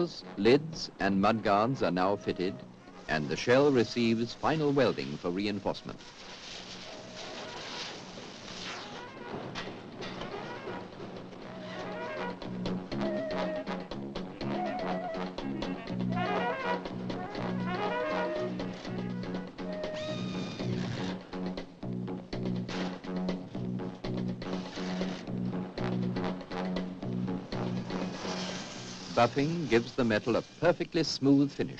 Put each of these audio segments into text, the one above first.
Doors, lids and mudguards are now fitted, and the shell receives final welding for reinforcement. Buffing gives the metal a perfectly smooth finish.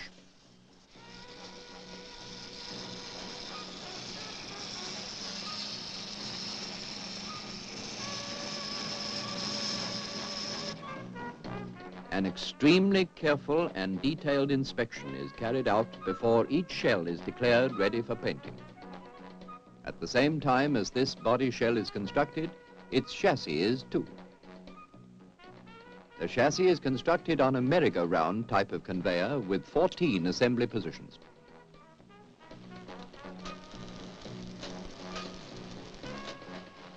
An extremely careful and detailed inspection is carried out before each shell is declared ready for painting. At the same time as this body shell is constructed, its chassis is too. The chassis is constructed on a merry-go-round type of conveyor with 14 assembly positions.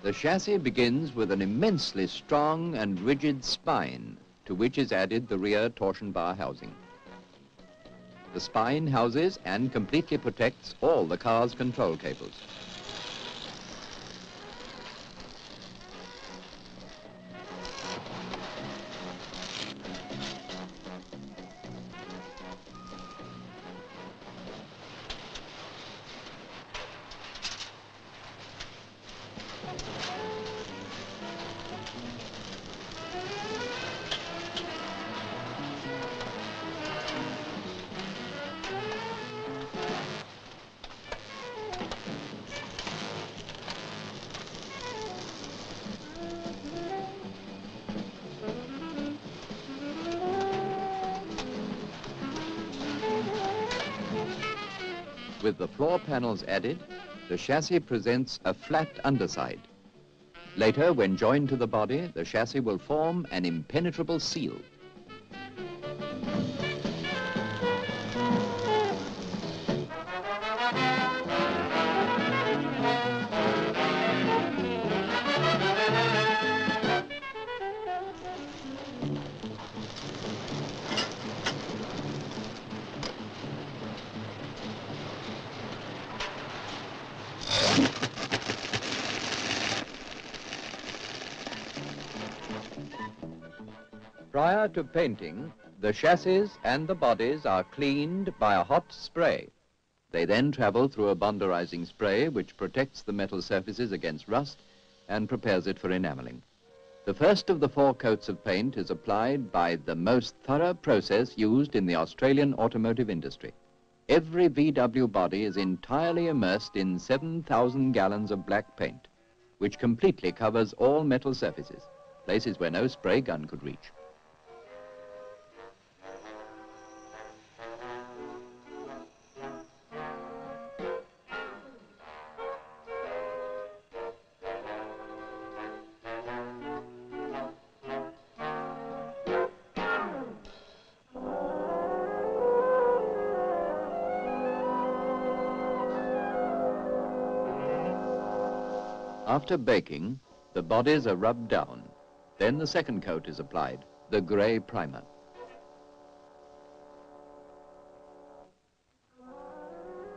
The chassis begins with an immensely strong and rigid spine, to which is added the rear torsion bar housing. The spine houses and completely protects all the car's control cables. With the floor panels added, the chassis presents a flat underside. Later, when joined to the body, the chassis will form an impenetrable seal. Prior to painting, the chassis and the bodies are cleaned by a hot spray. They then travel through a bonderizing spray which protects the metal surfaces against rust and prepares it for enameling. The first of the 4 coats of paint is applied by the most thorough process used in the Australian automotive industry. Every VW body is entirely immersed in 7,000 gallons of black paint, which completely covers all metal surfaces, places where no spray gun could reach. After baking, the bodies are rubbed down. Then the second coat is applied, the grey primer.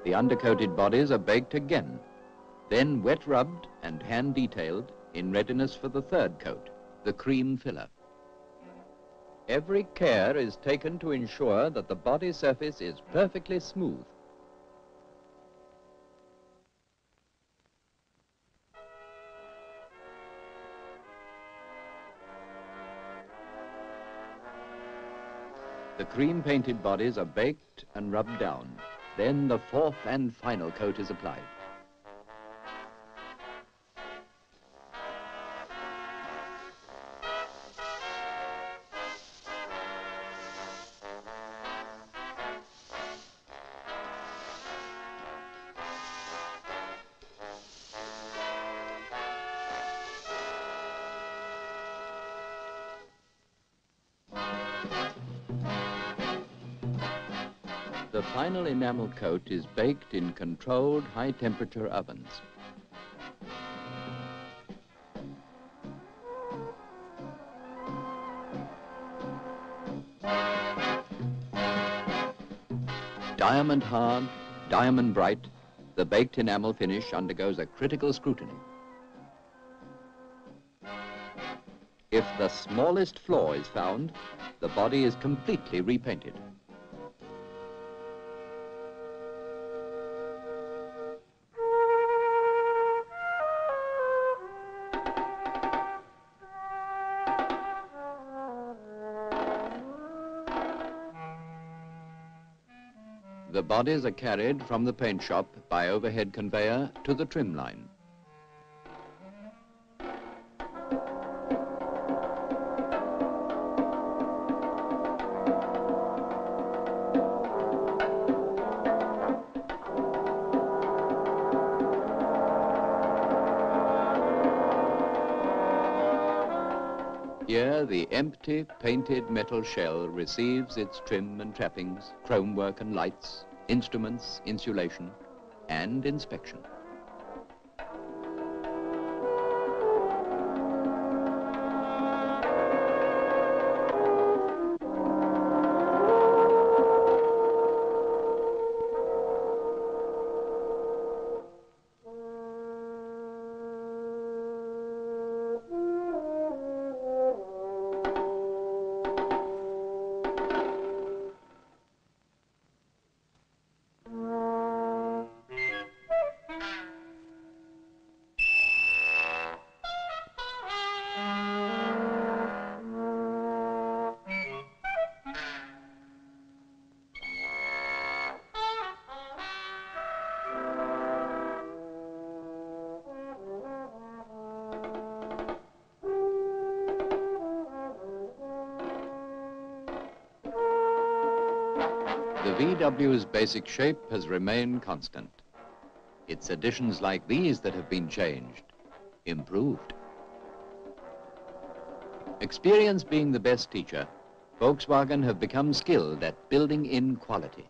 The undercoated bodies are baked again, then wet rubbed and hand detailed in readiness for the third coat, the cream filler. Every care is taken to ensure that the body surface is perfectly smooth. The cream-painted bodies are baked and rubbed down. Then the 4th and final coat is applied. The final enamel coat is baked in controlled high-temperature ovens. Diamond hard, diamond bright, the baked enamel finish undergoes a critical scrutiny. If the smallest flaw is found, the body is completely repainted. The bodies are carried from the paint shop by overhead conveyor to the trim line. Here, the empty, painted metal shell receives its trim and trappings, chromework and lights, instruments, insulation, and inspection. The VW's basic shape has remained constant. It's additions like these that have been changed, improved. Experience being the best teacher, Volkswagen have become skilled at building in quality.